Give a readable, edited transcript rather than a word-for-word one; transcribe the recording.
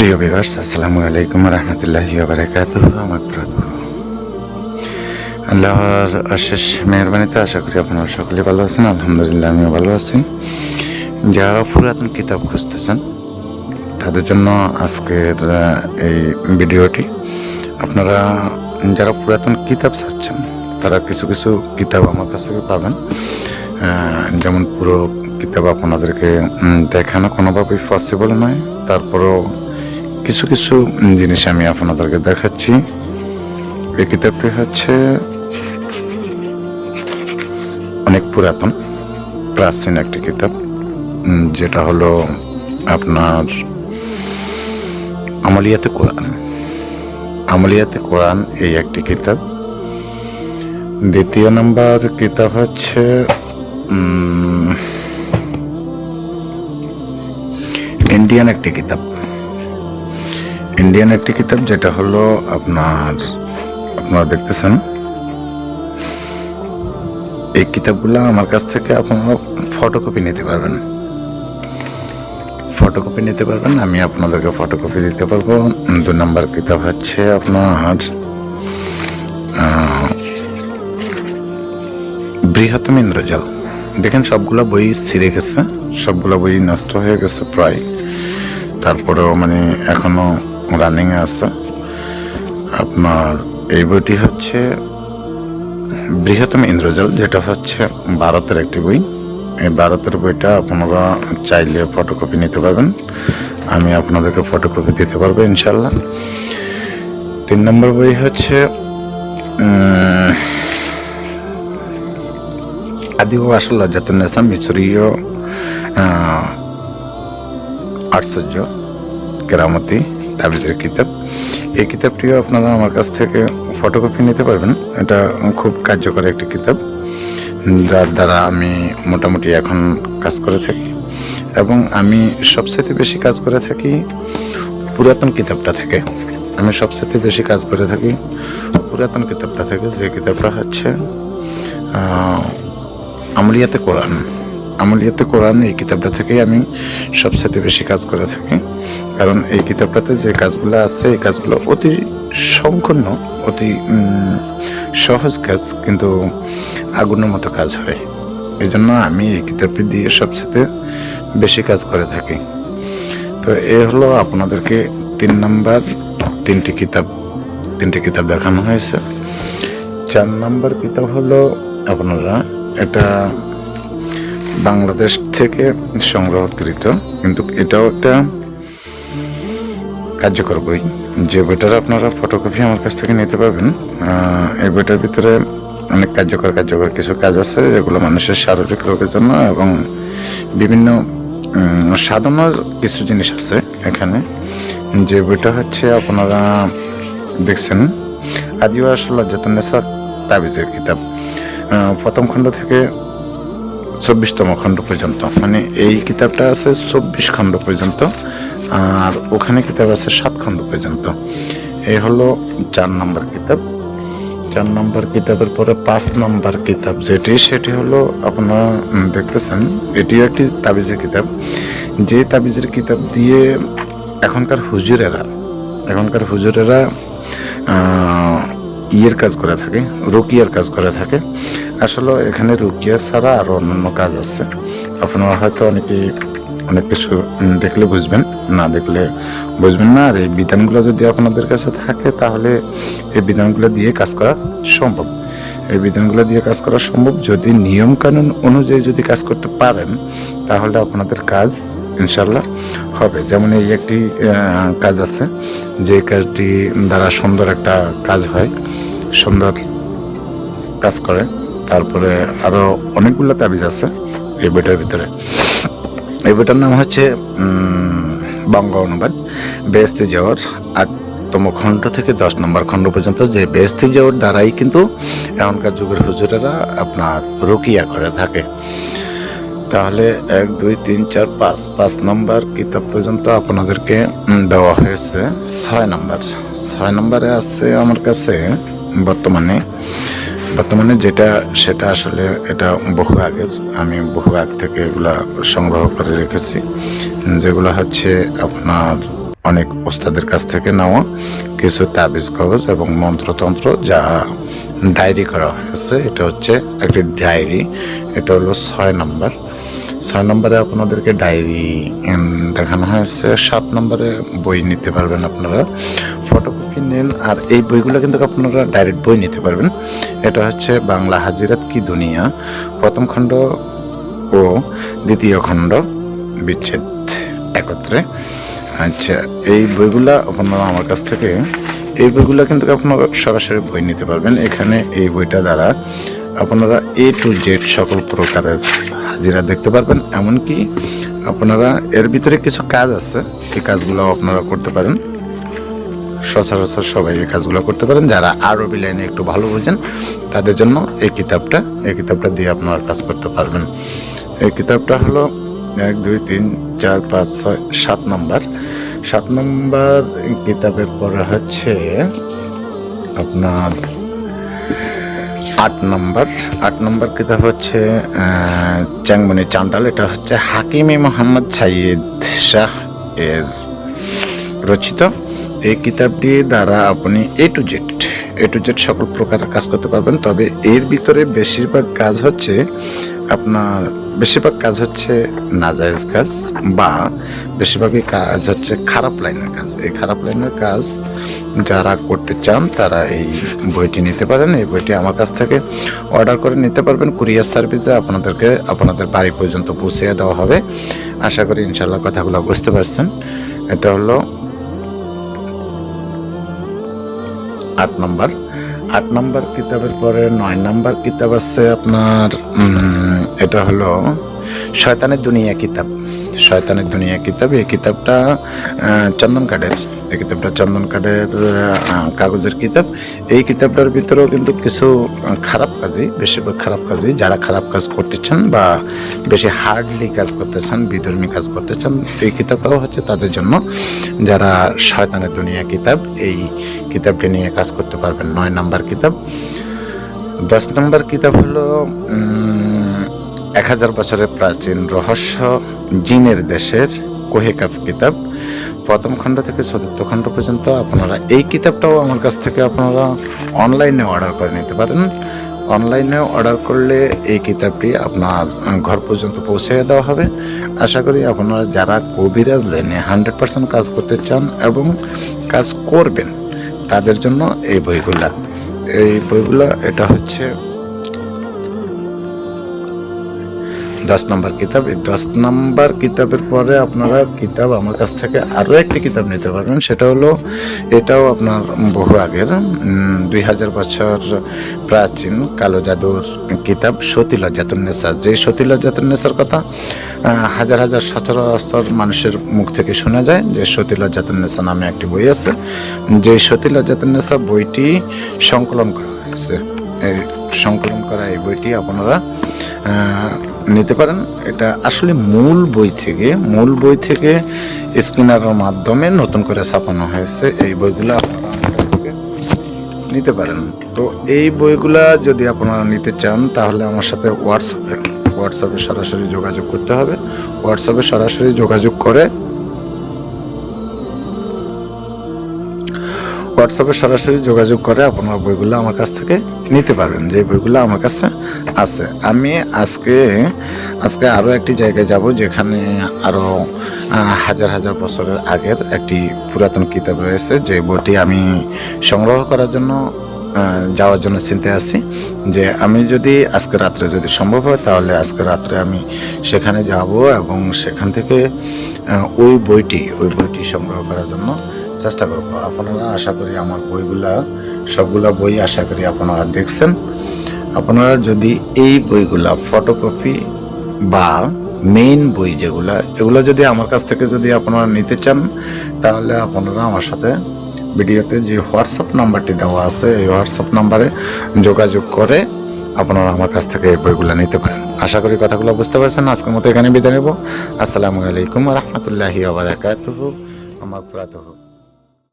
প্রিয় ভিউয়ার্স, আসসালামু আলাইকুম রহমতুল্লাহি ওয়া বারাকাতুহু। আল্লাহর অশেষ মেহরবানিতে আশা করি আপনারা সকলেই ভালো আছেন। আলহামদুলিল্লাহ, আমিও ভালো আছি। যারা পুরাতন কিতাব খুঁজতেছেন তাদের জন্য আজকের এই ভিডিওটি। আপনারা যারা পুরাতন কিতাব চাচ্ছেন তারা কিছু কিছু কিতাব আমার কাছ থেকে পাবেন। যেমন পুরো কিতাব আপনাদেরকে দেখানো কোনোভাবেই পসিবল নয়, তারপরেও কিছু কিছু জিনিস আমি আপনাদেরকে দেখাচ্ছি। এই কিতাবটি হচ্ছে অনেক পুরাতন প্রাচীন একটি কিতাব, যেটা হলো আপনার আমলিয়াতে কোরআন এই একটি কিতাব। দ্বিতীয় নাম্বার কিতাব হচ্ছে ইন্ডিয়ান একটি কিতাব যেটা হলো আপনারা দেখতেছেন। এই কিতাবগুলো আমার কাছ থেকে আপনারা ফটোকপি নিতে পারবেন। আমি আপনাদেরকে ফটোকপি দিতে পারবো। 2 নম্বর কিতাব হচ্ছে আপনার বৃহত্তম ইন্দ্রজাল। দেখেন সবগুলা বই ছিঁড়ে গেছে, সবগুলা বই নষ্ট হয়ে গেছে প্রায়, তারপরেও এখনো রানিংয়ে আছে। আপনার এই বইটি হচ্ছে বৃহত্তম ইন্দ্রজাল, যেটা হচ্ছে ভারতের একটি বই। এই ভারতের বইটা আপনারা চাইলে ফটোকপি নিতে পারবেন, আমি আপনাদেরকে ফটোকপি দিতে পারবো ইনশাল্লাহ। 3 নম্বর বই হচ্ছে আদি ও আসল লজ্জাতুন্নেসা মিশরীয় আশ্চর্য কেরামতি তাবিজের কিতাব। এই কিতাবটিও আপনারা আমার কাছ থেকে ফটোকপি নিতে পারবেন। এটা খুব কার্যকর একটি কিতাব, যার দ্বারা আমি মোটামুটি এখন কাজ করে থাকি, এবং আমি সবচেয়ে বেশি কাজ করে থাকি পুরাতন কিতাবটা থেকে। যে কিতাবটা হচ্ছে আমলিয়াতে কোরআন। এই কিতাবটা থেকেই আমি সবচেয়ে বেশি কাজ করে থাকি, কারণ এই কিতাবটাতে যে কাজগুলো আছে এই কাজগুলো অতি সংকীর্ণ, অতি সহজ কাজ, কিন্তু আগুনের মতো কাজ হয়। এই জন্য আমি এই কিতাবটি দিয়ে সবচেয়ে বেশি কাজ করে থাকি। তো এ হলো আপনাদেরকে 3 নাম্বার তিনটি কিতাব দেখানো হয়েছে। 4 নাম্বার কিতাব হলো আপনারা এটা বাংলাদেশ থেকে সংগ্রহকৃত, কিন্তু এটাও একটা কার্যকর বই। যে বইটার আপনারা ফটোকপি আমার কাছ থেকে নিতে পারবেন। এই বইটার ভিতরে অনেক কার্যকর কিছু কাজ আছে, যেগুলো মানুষের শারীরিক রোগের জন্য এবং বিভিন্ন সাধনার কিছু জিনিস আছে এখানে। যে বইটা হচ্ছে আপনারা দেখছেন আদি ও আসল লজ্জাতুন্নেসা তাবিজের কিতাব, প্রথম খণ্ড থেকে 24তম খণ্ড পর্যন্ত। এই কিতাবটা আছে 24 খণ্ড পর্যন্ত, আর ওখানে কিতাব আছে 7 খণ্ড পর্যন্ত। এই হলো 4 নম্বর কিতাব। 4 নম্বর কিতাবের পরে 5 নম্বর কিতাব সেটি হলো আপনারা দেখতেছেন, এটিও একটি তাবিজের কিতাব। যে তাবিজের কিতাব দিয়ে এখনকার হুজুরেরা কাজ করে থাকে, রুকিয়ার কাজ করে থাকে। আসলে এখানে রুকিয়া ছাড়া আরো অন্যান্য কাজ আছে। আপনারা হয়তো অনেক কিছু দেখলে বুঝবেন, না দেখলে বুঝবেন না। আর এই বিধানগুলো যদি আপনাদের কাছে থাকে তাহলে এই বিধানগুলো দিয়ে কাজ করা সম্ভব। যদি নিয়ম কানুন অনুযায়ী যদি কাজ করতে পারেন তাহলে আপনাদের কাজ ইনশাল্লাহ হবে। যেমন এই একটি কাজ আছে, যে কাজটি দ্বারা সুন্দর একটা কাজ হয়, সুন্দর কাজ করে। তারপরে আরো অনেকগুলো তাবিজ আছে এই বইটার ভিতরে। এই বইটার নাম হচ্ছে বাংলা অনুবাদ বেহেশতে যাওয়ার 8তম খণ্ড থেকে 10 নম্বর খণ্ড পর্যন্ত। যে বেহেশতে যাওয়ার দ্বারাই কিন্তু এখনকার যুগের হুজুরেরা আপনার রুকিয়া করে থাকে। তাহলে 1 2 3 4 5 নম্বর কিতাব পর্যন্ত আপনাদেরকে দেওয়া হয়েছে। 6 নম্বরে আছে আমার কাছে বর্তমানে সেটা আসলে এটা বহু আগের, আমি বহু আগ থেকে এগুলা সংগ্রহ করে রেখেছি। যেগুলো হচ্ছে আপনার অনেক ওস্তাদের কাছ থেকে নেওয়া কিছু তাবিজ কবজ এবং মন্ত্রতন্ত্র যা ডায়েরি করা হয়েছে। এটা হচ্ছে একটি ডায়েরি, এটা হলো 6 নম্বর। 6 নম্বরে আপনাদেরকে ডায়েরি দেখানো হয়েছে। 7 নম্বরে বই নিতে পারবেন আপনারা, ফটোকপি নেন। আর এই বইগুলো কিন্তু আপনারা ডাইরেক্ট বই নিতে পারবেন। এটা হচ্ছে বাংলা হাজিরাত কি দুনিয়া, প্রথম খণ্ড ও দ্বিতীয় খণ্ড বিচ্ছেদ একত্রে। আচ্ছা, এই বইগুলা আপনারা আমার কাছ থেকে, এই বইগুলা কিন্তু আপনারা সরাসরি বই নিতে পারবেন। এখানে এই বইটা দ্বারা আপনারা A to Z সকল প্রকারের হাজিরা দেখতে পারবেন। এমনকি আপনারা এর ভিতরে কিছু কাজ আছে, এই কাজগুলো আপনারা করতে পারেন। সচরাচর সবাই এই কাজগুলো করতে পারেন। যারা আরবি লাইনে একটু ভালো বোঝেন তাদের জন্য এই কিতাবটা দিয়ে আপনারা কাজ করতে পারবেন। এই কিতাবটা হলো 1 2 3 4 5 6 7 নম্বর। 7 নম্বর কিতাবের পরে হচ্ছে আপনার 8 নম্বর কিতাব হচ্ছে চ্যাংমনি চান্ডাল। এটা হচ্ছে হাকিমি মোহাম্মদ সাইয়েদ শাহ এর রচিত। এই কিতাবটি দ্বারা আপনি A to Z সকল প্রকারের কাজ করতে পারবেন। তবে এর ভিতরে বেশিরভাগ কাজ হচ্ছে নাজায়েজ কাজ, বা বেশিরভাগই কাজ হচ্ছে খারাপ লাইনের কাজ। এই খারাপ লাইনের কাজ যারা করতে চান তারা এই বইটি নিতে পারেন। এই বইটি আমার কাছ থেকে অর্ডার করে নিতে পারবেন। কুরিয়ার সার্ভিসে আপনাদেরকে আপনাদের বাড়ি পর্যন্ত পৌঁছে দেওয়া হবে। আশা করি ইনশাল্লাহ কথাগুলো বুঝতে পারছেন। এটা হলো 8 নম্বর কিতাবের পরে 9 নম্বর কিতাব আছে আপনার, এটা হলো শয়তানের দুনিয়া কিতাব। এই কিতাবটা চন্দন কাঠের কাগজের কিতাব। এই কিতাবটার ভিতরেও কিন্তু কিছু বেশিরভাগ খারাপ কাজই, যারা খারাপ কাজ করতে চান বা বেশি হার্ডলি কাজ করতে চান, বিধর্মী কাজ করতে চান, এই কিতাবটাও হচ্ছে তাদের জন্য। যারা শয়তানের দুনিয়া কিতাব, এই কিতাবটি নিয়ে কাজ করতে পারবেন। 9 নম্বর কিতাব। 10 নম্বর কিতাব হলো 1000 বছরের প্রাচীন রহস্য জিনের দেশের কোহেকাফ কিতাব, প্রথম খণ্ড থেকে 4র্থ খণ্ড পর্যন্ত। আপনারা এই কিতাবটাও আমার কাছ থেকে আপনারা অনলাইনে অর্ডার করে নিতে পারেন। অনলাইনে অর্ডার করলে এই কিতাবটি আপনার ঘর পর্যন্ত পৌঁছে দেওয়া হবে। আশা করি আপনারা যারা কবিরাজ লাইনে 100% কাজ করতে চান এবং কাজ করবেন তাদের জন্য এই বইগুলা এটা হচ্ছে 10 নম্বর কিতাব। এই 10 নম্বর কিতাবের পরে আপনারা আমার কাছ থেকে আরও একটি কিতাব নিতে পারবেন। সেটা হলো, এটাও আপনার বহু আগের 2000 বছর প্রাচীন কালো জাদুর কিতাব সতী লজ্জাতুন্নেসা। যে সতী লজ্জাতুন্নেসার কথা হাজার সচরাচর মানুষের মুখ থেকে শোনা যায়, যে সতী লজ্জাতুন্নেসা নামে একটি বই আছে। যে সতী লজ্জাতুন্নেসা বইটি সংকলন করা হয়েছে, এই বইটি আপনারা নিতে পারেন। এটা আসলে মূল বই থেকে স্ক্যানারের মাধ্যমে নতুন করে ছাপানো হয়েছে। এই বইগুলো আপনারা নিতে পারেন। তো এই বইগুলা যদি আপনারা নিতে চান তাহলে আমার সাথে হোয়াটসঅ্যাপে সরাসরি যোগাযোগ করতে হবে। হোয়াটসঅ্যাপে সরাসরি যোগাযোগ করে আপনারা বইগুলো আমার কাছ থেকে নিতে পারবেন, যে বইগুলো আমার কাছে আছে। আমি আজকে আরও একটি জায়গায় যাব যেখানে আরও হাজার বছরের আগের একটি পুরাতন কিতাব রয়েছে, যে বইটি আমি সংগ্রহ করার জন্য যাওয়ার জন্য চিন্তায় আছি। যে আমি যদি আজকে রাত্রে যদি সম্ভব হয় তাহলে আজকে রাত্রে আমি সেখানে যাব এবং সেখান থেকে ওই বইটি সংগ্রহ করার জন্য চেষ্টা করব। আপনারা আশা করি আমার সবগুলা বই আশা করি আপনারা দেখছেন। আপনারা যদি এই বইগুলা ফটোকপি বা মেইন বই এগুলো যদি আমার কাছ থেকে যদি আপনারা নিতে চান তাহলে আপনারা আমার সাথে ভিডিওতে যে হোয়াটসঅ্যাপ নাম্বারটি দেওয়া আছে এই হোয়াটসঅ্যাপ নাম্বারে যোগাযোগ করে আপনারা আমার কাছ থেকে এই বইগুলো নিতে পারেন। আশা করি কথাগুলো বুঝতে পারছেন। আজকের মতো এখানে বিদায় নেব। আসসালামু আলাইকুম ওয়া রাহমাতুল্লাহি ওয়া বারাকাতুহু।